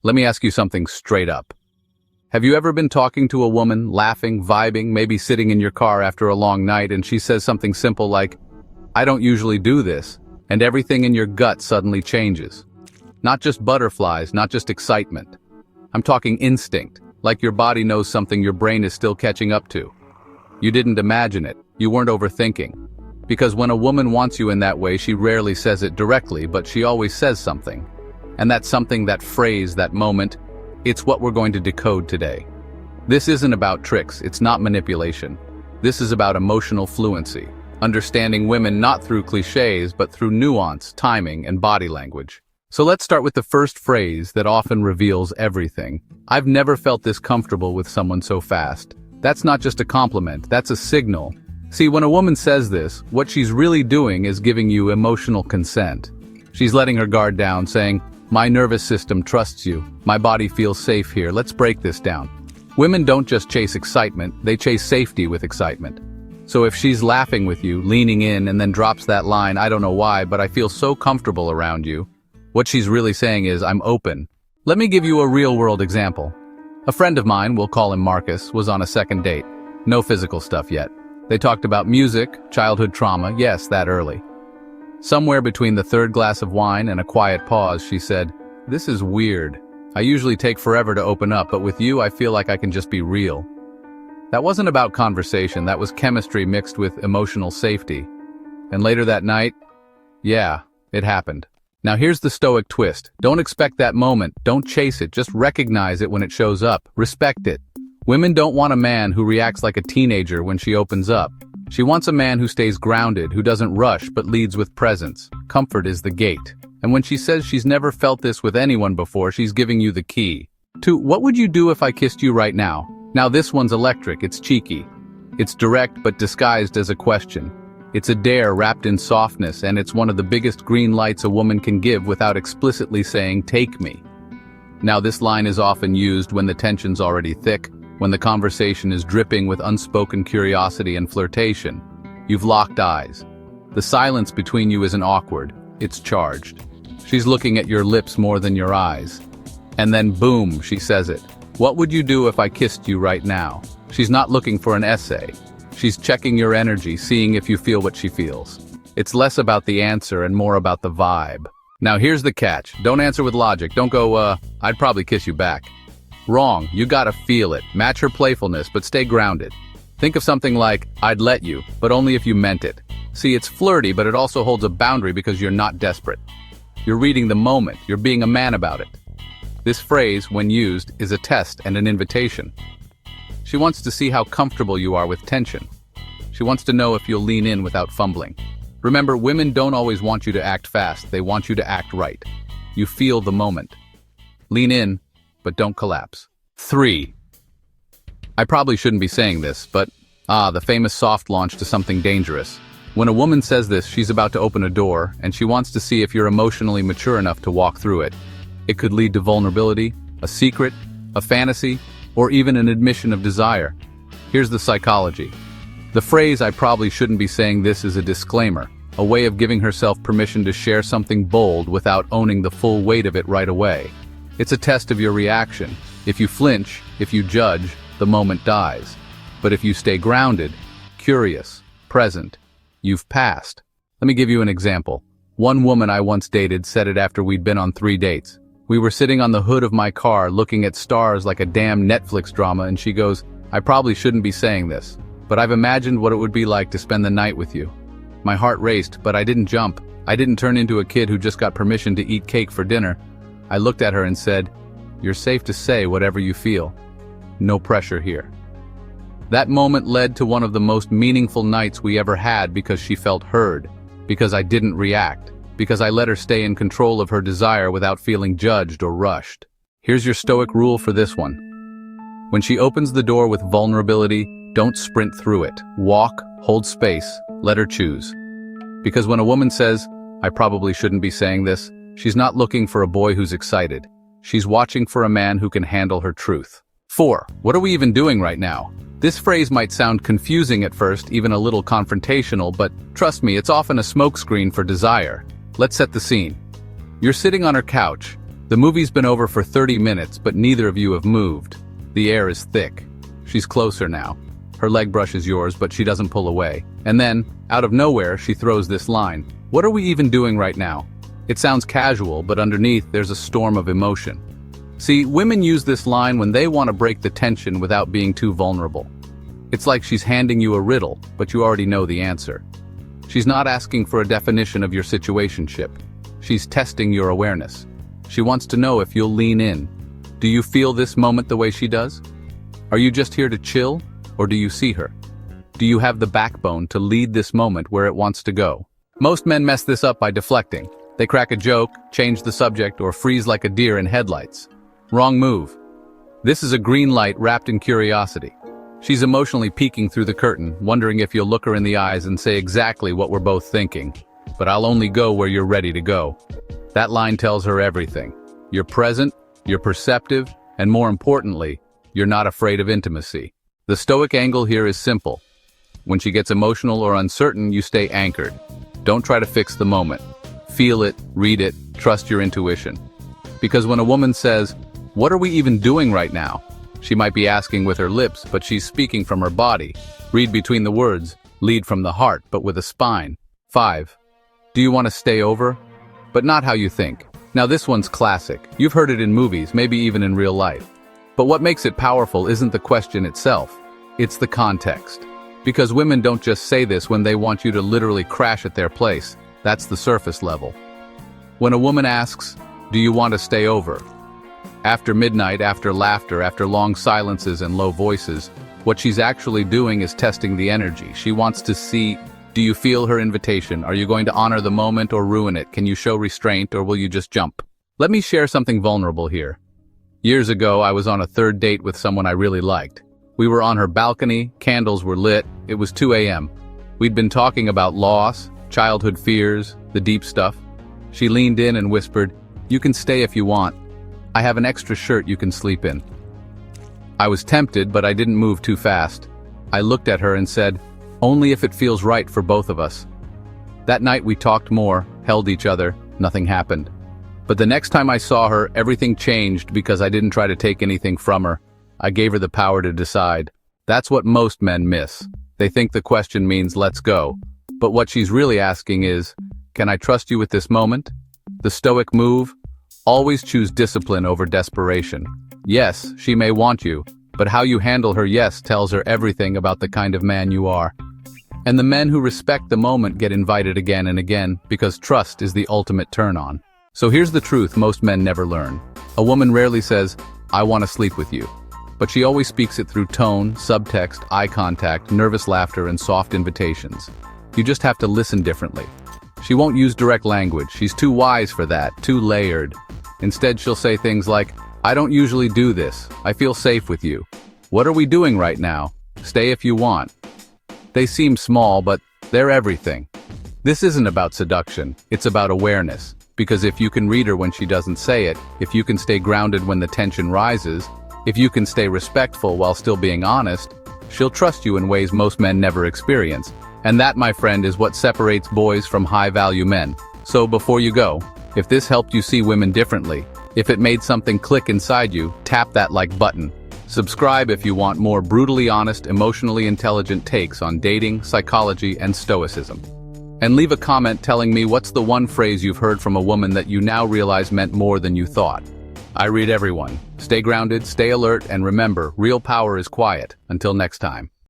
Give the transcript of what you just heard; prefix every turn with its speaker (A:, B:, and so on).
A: Let me ask you something straight up. Have you ever been talking to a woman, laughing, vibing, maybe sitting in your car after a long night, and she says something simple like, "I don't usually do this," and everything in your gut suddenly changes? Not just butterflies, not just excitement. I'm talking instinct, like your body knows something your brain is still catching up to. You didn't imagine it, you weren't overthinking. Because when a woman wants you in that way, she rarely says it directly, but she always says something. And that something, that phrase, that moment, it's what we're going to decode today. This isn't about tricks, it's not manipulation. This is about emotional fluency, understanding women not through cliches, but through nuance, timing, and body language. So let's start with the first phrase that often reveals everything. I've never felt this comfortable with someone so fast. That's not just a compliment, that's a signal. See, when a woman says this, what she's really doing is giving you emotional consent. She's letting her guard down, saying, "My nervous system trusts you. My body feels safe here. Let's break this down." Women don't just chase excitement, they chase safety with excitement. So if she's laughing with you, leaning in, and then drops that line, "I don't know why, but I feel so comfortable around you," what she's really saying is, "I'm open." Let me give you a real-world example. A friend of mine, we'll call him Marcus, was on a second date. No physical stuff yet. They talked about music, childhood trauma, yes, that early. Somewhere between the third glass of wine and a quiet pause, she said, "This is weird. I usually take forever to open up, but with you I feel like I can just be real." That wasn't about conversation, that was chemistry mixed with emotional safety. And later that night, yeah, it happened. Now here's the Stoic twist. Don't expect that moment, don't chase it, just recognize it when it shows up. Respect it. Women don't want a man who reacts like a teenager when she opens up. She wants a man who stays grounded, who doesn't rush but leads with presence. Comfort is the gate. And when she says she's never felt this with anyone before, she's giving you the key. To, what would you do if I kissed you right now? Now this one's electric, it's cheeky. It's direct but disguised as a question. It's a dare wrapped in softness, and it's one of the biggest green lights a woman can give without explicitly saying, "Take me." Now this line is often used when the tension's already thick, when the conversation is dripping with unspoken curiosity and flirtation. You've locked eyes. The silence between you isn't awkward, it's charged. She's looking at your lips more than your eyes. And then boom, she says it. "What would you do if I kissed you right now?" She's not looking for an essay. She's checking your energy, seeing if you feel what she feels. It's less about the answer and more about the vibe. Now here's the catch. Don't answer with logic. Don't go, "I'd probably kiss you back." Wrong. You gotta feel it. Match her playfulness, but stay grounded. Think of something like, "I'd let you, but only if you meant it." See, it's flirty, but it also holds a boundary because you're not desperate. You're reading the moment. You're being a man about it. This phrase, when used, is a test and an invitation. She wants to see how comfortable you are with tension. She wants to know if you'll lean in without fumbling. Remember, women don't always want you to act fast, they want you to act right. You feel the moment. Lean in, but don't collapse. 3. I probably shouldn't be saying this, but the famous soft launch to something dangerous. When a woman says this, she's about to open a door, and she wants to see if you're emotionally mature enough to walk through it. It could lead to vulnerability, a secret, a fantasy, or even an admission of desire. Here's the psychology. The phrase, "I probably shouldn't be saying this," is a disclaimer, a way of giving herself permission to share something bold without owning the full weight of it right away. It's a test of your reaction. If you flinch, if you judge, the moment dies. But if you stay grounded, curious, present, you've passed. Let me give you an example. One woman I once dated said it after we'd been on 3 dates. We were sitting on the hood of my car looking at stars like a damn Netflix drama, and she goes, "I probably shouldn't be saying this, but I've imagined what it would be like to spend the night with you." My heart raced, but I didn't jump. I didn't turn into a kid who just got permission to eat cake for dinner. I looked at her and said, "You're safe to say whatever you feel. No pressure here." That moment led to one of the most meaningful nights we ever had because she felt heard, because I didn't react, because I let her stay in control of her desire without feeling judged or rushed. Here's your Stoic rule for this one. When she opens the door with vulnerability, don't sprint through it. Walk, hold space, let her choose. Because when a woman says, "I probably shouldn't be saying this," she's not looking for a boy who's excited. She's watching for a man who can handle her truth. 4. What are we even doing right now? This phrase might sound confusing at first, even a little confrontational, but trust me, it's often a smokescreen for desire. Let's set the scene. You're sitting on her couch. The movie's been over for 30 minutes, but neither of you have moved. The air is thick. She's closer now. Her leg brushes yours, but she doesn't pull away. And then, out of nowhere, she throws this line. What are we even doing right now? It sounds casual, but underneath there's a storm of emotion. See, women use this line when they want to break the tension without being too vulnerable. It's like she's handing you a riddle, but you already know the answer. She's not asking for a definition of your situationship. She's testing your awareness. She wants to know if you'll lean in. Do you feel this moment the way she does? Are you just here to chill, or do you see her? Do you have the backbone to lead this moment where it wants to go? Most men mess this up by deflecting. They crack a joke, change the subject, or freeze like a deer in headlights. Wrong move. This is a green light wrapped in curiosity. She's emotionally peeking through the curtain, wondering if you'll look her in the eyes and say exactly what we're both thinking. But I'll only go where you're ready to go. That line tells her everything. You're present, you're perceptive, and more importantly, you're not afraid of intimacy. The Stoic angle here is simple. When she gets emotional or uncertain, you stay anchored. Don't try to fix the moment. Feel it, read it, trust your intuition. Because when a woman says, "What are we even doing right now?" she might be asking with her lips, but she's speaking from her body. Read between the words, lead from the heart, but with a spine. 5. Do you want to stay over? But not how you think. Now this one's classic. You've heard it in movies, maybe even in real life. But what makes it powerful isn't the question itself. It's the context. Because women don't just say this when they want you to literally crash at their place. That's the surface level. When a woman asks, "Do you want to stay over?" After midnight, after laughter, after long silences and low voices, what she's actually doing is testing the energy. She wants to see, do you feel her invitation? Are you going to honor the moment or ruin it? Can you show restraint or will you just jump? Let me share something vulnerable here. Years ago, I was on a third date with someone I really liked. We were on her balcony, candles were lit, it was 2 a.m. We'd been talking about loss, childhood fears, the deep stuff. She leaned in and whispered, "You can stay if you want. I have an extra shirt you can sleep in." I was tempted, but I didn't move too fast. I looked at her and said, "Only if it feels right for both of us." That night we talked more, held each other, nothing happened. But the next time I saw her, everything changed because I didn't try to take anything from her. I gave her the power to decide. That's what most men miss. They think the question means let's go. But what she's really asking is, can I trust you with this moment? The Stoic move? Always choose discipline over desperation. Yes, she may want you, but how you handle her yes tells her everything about the kind of man you are. And the men who respect the moment get invited again and again because trust is the ultimate turn-on. So here's the truth most men never learn. A woman rarely says, "I want to sleep with you." But she always speaks it through tone, subtext, eye contact, nervous laughter, and soft invitations. You just have to listen differently. She won't use direct language. She's too wise for that, too layered. Instead, she'll say things like, "I don't usually do this. I feel safe with you. What are we doing right now? Stay if you want." They seem small, but they're everything. This isn't about seduction. It's about awareness. Because if you can read her when she doesn't say it, if you can stay grounded when the tension rises, if you can stay respectful while still being honest, she'll trust you in ways most men never experience. And that, my friend, is what separates boys from high-value men. So before you go, if this helped you see women differently, if it made something click inside you, tap that like button. Subscribe if you want more brutally honest, emotionally intelligent takes on dating, psychology, and stoicism. And leave a comment telling me what's the one phrase you've heard from a woman that you now realize meant more than you thought. I read everyone. Stay grounded, stay alert, and remember, real power is quiet. Until next time.